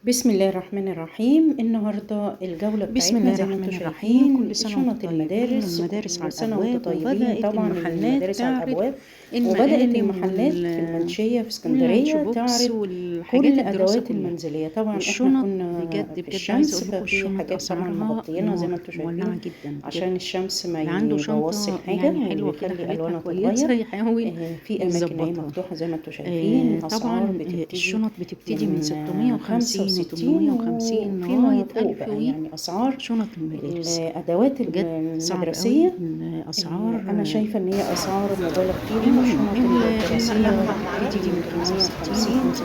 بسم الله الرحمن الرحيم. النهاردة الجولة بسم بتاعتنا الله زي ما الرحمن انتم الرحيم، شايفين كل سنة وانتم شنط طيبين. المدارس، المدارس وكل على سنة وانتم الأبواب، طيبين. وبدأت طبعا المحلات المدارس على تعرض الأبواب، وبدأت المقالب المحلات في المنشية في واللانش اسكندرية بوكس تعرض والحاجات كل الدراسة أدوات كلها المنزلية. طبعا احنا والشنط. كنا بجد في بجد عايزة الشمس، أقول لكم ففي الشنط حاجات طبعا أسعارها مغطينا زي نار، ما انتم مولعة شايفين جدا بجد. عشان الشمس ما اللي عنده يبوظش شنطة الحاجة يعني حلوة كده ويخلي حالتها ألوانها تتغير. كويسة يحاول في أماكن اهي يظبطها. مفتوحة زي ما انتم شايفين. الأسعار طبعا بتبتدي الشنط بتبتدي من من 650 65 و850 وفيما لغاية فوق 1000 بقى، وي يعني أسعار شنط المدارس. الأدوات بجد صعب قوي المدرسية. الأسعار. أنا شايفة إن هي أسعار مبالغ فيها. المهم الشنط الدراسية المقلمة بتبتدي بتبتدي من من 65 850 85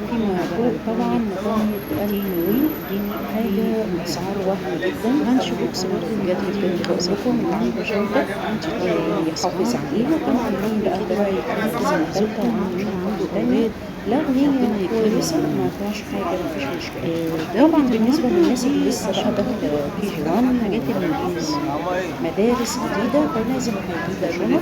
وفيما وفيها بقى فوق طبعا لغاية لغاية 1000 وي. 200 حاجة و200. أسعار وهم جدا. لانش بوكس أنا برضو من بجد 200 بجد ل بقول لكم اللي عنده 85. شنطة انت تلاقي يحافظ الأسعار. عليها. طبعا طبعا مين برضو بقى اللي بقى يكون في سنة تالتة زوجتي وعنده معلمة شنطة عنده من تانية، أولاد، لو هي ربنا كويسة ما يكرم. فيهاش حاجة، ما فيش مشكلة. جولة طبعا بالنسبة النهاردة للناس اللي لسه بقى للشنط داخلة كي جي 1 حاجات المدارس. مدارس جديدة، فلازم هيجيبوا شنط.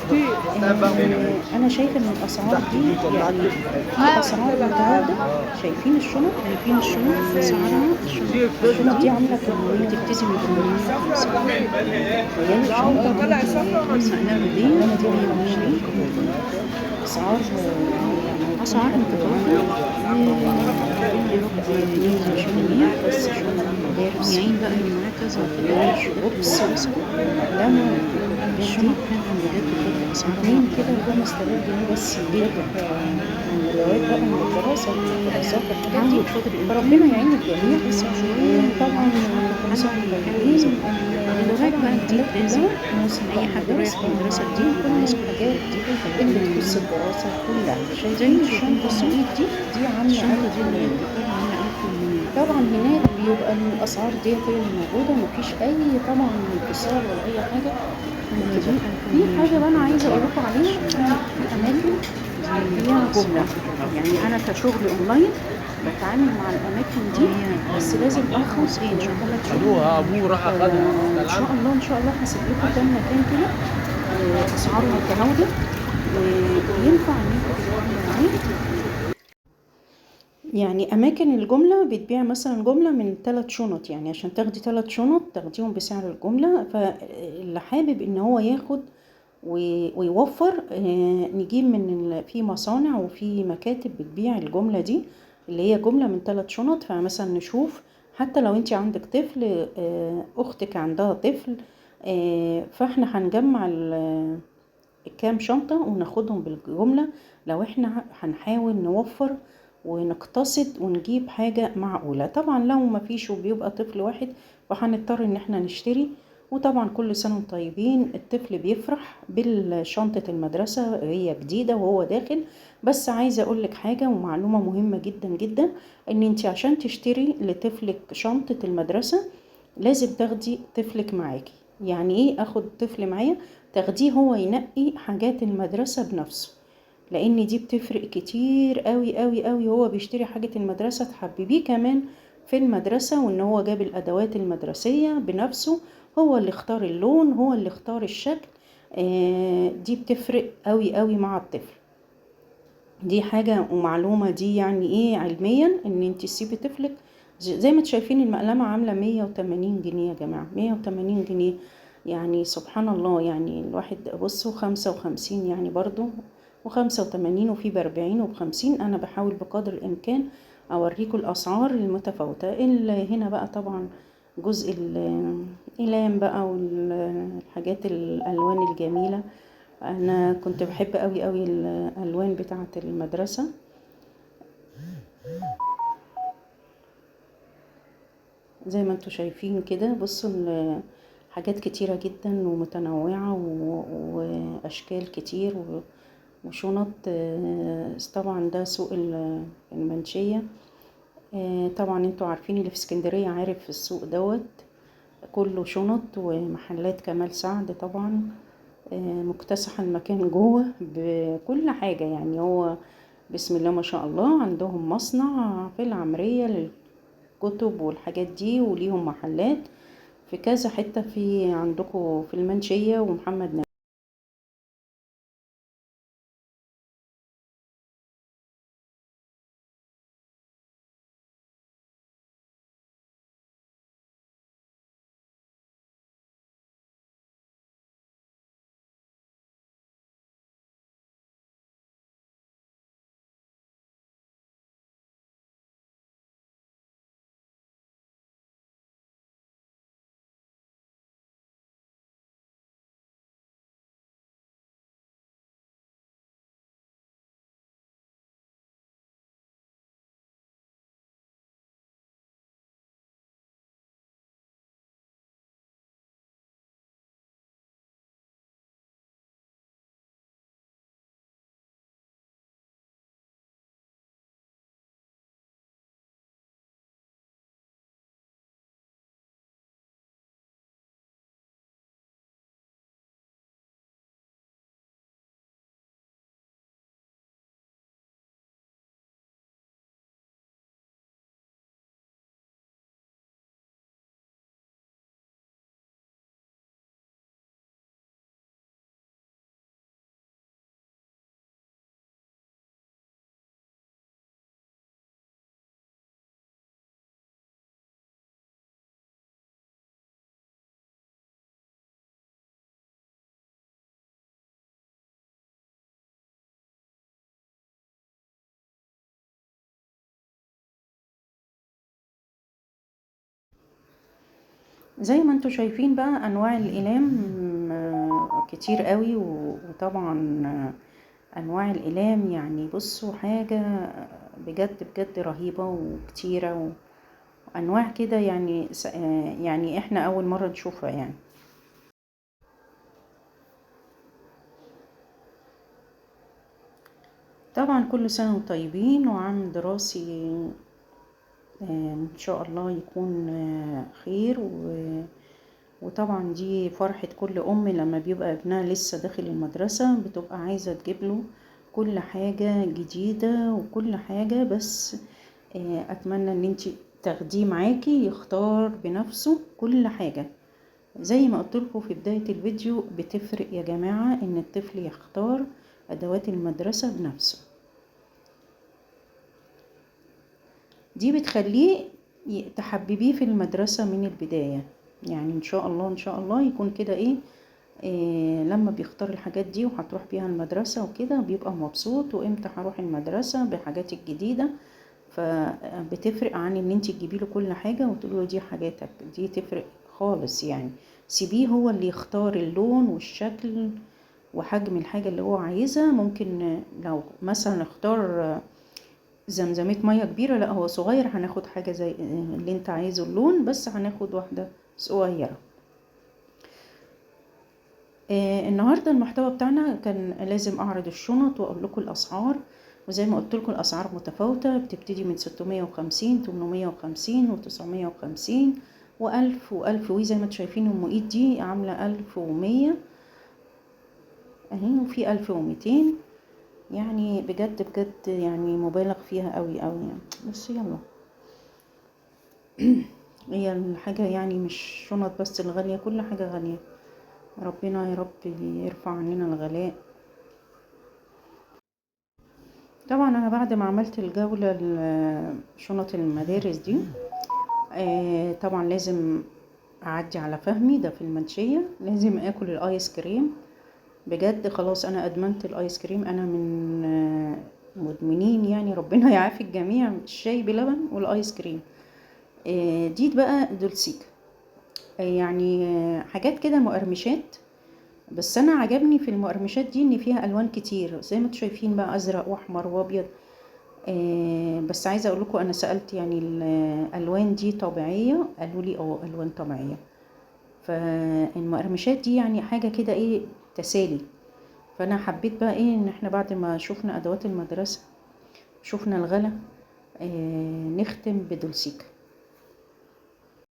أنا شايفة إن الأسعار دي يعني في أسعار متهاودة. شايفين الشنط؟ شايفين الشنط أسعارها. الشنط دي دي عاملة بتبتدي 850 من جنيه. 850. تخيلي الشنطة عاملة 850 المقلمة جنيه. دي المقلمة دي عاملة 120. 120. أسعار يعني يكون أسعار حد عنده متفاوتة وربنا يا رب أسعار ينزل 120 الجميع. جنيه بس شنط مدارس يعين بقى اللي معاه كذا كده واللانش طفل داخل بوكس المدرسة. والمقلمة وكل الحاجات دي. الشنط فعلا بجد بجد أسعارها اتنين كده رهيبة ب5000 جنيه بس جدا. بجد. الأدوات بقى من الدراسة والكراسات والحاجات دي. حاولوا بقدر فربنا الإمكان يعين الجميع. توسع شوية، اللي وطبعا عنده شنطة كل سنة حد وانتم يحاول طيبين. يظبطها لغاية طبعا بقى جديد المحلات نازل. كلها موسم بقى أي حد المدارس، رايح مدرسة جديد فعاملين بيبقى كل عايز كل حاجة الحاجات جديدة اللي يحب تخص الدراسة كلها. زي شايفين ما شايفين. الشنطة بصوا دي؟ إيدي دي عاملة الشنطة 1000 دي اللي هي جنيه البيكار عاملة 1000 جنيه. طبعا هناك بيبقى الأسعار ديت هي اللي موجودة، مفيش أي طبعا انفصال ولا أي حاجة هي وكده. دي في 1000 جنيه حاجة بقى أنا شنطة عايزة أقول بيكار لكم عليها. في الشنط أماكن زي بتبيع الفل جملة. الصراحة. يعني أنا كشغل أونلاين بتعامل مع الأماكن دي، هي بس لازم آخد نصين شنطة 3 شهور. ابوه راح اخدها وإن شاء الله إن شاء الله هسيب لكم كام مكان كده أسعاره متهاودة وينفع إن انتوا تتعاملوا معاه. يعني أماكن الجملة بتبيع مثلا جملة من 3 شنط، يعني عشان تاخدي 3 شنط تاخديهم بسعر الجملة. فاللي حابب إن هو ياخد ويوفر نجيب من في مصانع وفي مكاتب بتبيع الجملة دي اللي هي جملة من 3 شنط. فمثلا نشوف حتى لو انت عندك طفل، أختك عندها طفل، فاحنا هنجمع كام شنطة وناخدهم بالجملة لو احنا هنحاول نوفر ونقتصد ونجيب حاجة معقولة. طبعا لو مفيش وبيبقى طفل واحد فهنضطر ان احنا نشتري. وطبعا كل سنة وانتم طيبين. الطفل بيفرح بالشنطة المدرسة هي جديدة وهو داخل. بس عايزة اقولك حاجة ومعلومة مهمة جدا جدا، ان انت عشان تشتري لطفلك شنطة المدرسة لازم تاخدي طفلك معاكي. يعني ايه اخد طفل معايا؟ تاخديه هو ينقي حاجات المدرسة بنفسه، لان دي بتفرق كتير قوي قوي قوي. هو بيشتري حاجة المدرسة تحببيه كمان في المدرسة، وان هو جاب الادوات المدرسية بنفسه، هو اللي اختار اللون، هو اللي اختار الشكل. دي بتفرق قوي قوي مع الطفل. دي حاجة ومعلومة دي يعني ايه علميا، ان انت تسيبي طفلك زي ما انتوا شايفين. المقلمة عاملة 180 جنيه يا جماعة، 180 جنيه. يعني سبحان الله. يعني الواحد بصوا 55 يعني برضو، و85 وفي ب40 وب50. انا بحاول بقدر الامكان اوريكم الاسعار المتفاوتة. اللي هنا بقى طبعا جزء الاقلام بقى والحاجات الالوان الجميلة. انا كنت بحب قوي قوي الالوان بتاعه المدرسه. زي ما انتوا شايفين كده. بصوا حاجات كتيره جدا ومتنوعه واشكال كتير وشنط. طبعا ده سوق المنشيه. طبعا انتوا عارفين اللي في اسكندريه عارف السوق دوت كله شنط ومحلات كمال سعد طبعا. مكتسح المكان جوه بكل حاجة. يعني هو بسم الله ما شاء الله عندهم مصنع في العمرية للكتب والحاجات دي، وليهم محلات في كذا حتة في عندكم في المنشية ومحمد نبي. زي ما انتوا شايفين بقى انواع الاقلام كتير قوي، وطبعا انواع الاقلام يعني بصوا حاجة بجد بجد رهيبة وكتيرة، وانواع كده يعني يعني احنا اول مرة نشوفها يعني. طبعا كل سنة وانتم طيبين، وعام دراسي ان شاء الله يكون خير. وطبعا دي فرحة كل ام لما بيبقى ابنها لسه داخل المدرسة، بتبقى عايزة تجيب له كل حاجة جديدة وكل حاجة، بس اتمنى ان انتي تاخديه معاكي يختار بنفسه كل حاجة. زي ما قلت لكم في بداية الفيديو، بتفرق يا جماعة ان الطفل يختار ادوات المدرسة بنفسه. دي بتخليه تحببيه في المدرسة من البداية، يعني ان شاء الله ان شاء الله يكون كده لما بيختار الحاجات دي وهتروح بيها المدرسة وكده بيبقى مبسوط، وامتى هروح المدرسة بحاجات الجديدة. فبتفرق عن ان انت تجيبي له كل حاجة وتقولي له دي حاجاتك، دي تفرق خالص يعني. سيبيه هو اللي يختار اللون والشكل وحجم الحاجة اللي هو عايزها. ممكن لو مثلا اختار زمزمية مية كبيرة، لا هو صغير هناخد حاجة زي اللي انت عايزه اللون، بس هناخد واحدة صغيرة. النهاردة المحتوى بتاعنا كان لازم اعرض الشنط واقول لكم الاسعار، وزي ما قلت لكم الاسعار متفاوتة، بتبتدي من 650 850 و950 و1000 و1000. وزي ما انتم شايفين ام ايد دي عاملة 1100 اهي، وفي 1200 يعني بجد بجد يعني مبالغ فيها قوي قوي يعني. بس يلا هي الحاجة يعني مش شنط بس الغالية، كل حاجة غالية. ربنا يا رب يرفع عننا الغلاء. طبعا انا بعد ما عملت الجولة شنط المدارس دي طبعا لازم اعدي على فهمي ده في المنشية، لازم اكل الايس كريم. بجد خلاص انا ادمنت الايس كريم، انا من مدمنين يعني. ربنا يعافي الجميع، الشاي بلبن والايس كريم. دي بقى دولسيكا يعني حاجات كده مقرمشات، بس انا عجبني في المقرمشات دي ان فيها الوان كتير زي ما انتم شايفين بقى، ازرق واحمر وابيض. بس عايزه اقول لكم انا سالت يعني الالوان دي طبيعيه، قالوا لي الوان طبيعيه. فالمقرمشات دي يعني حاجه كده تسالي. فانا حبيت بقى ان احنا بعد ما شفنا ادوات المدرسه شفنا الغلا نختم بدولسيكا.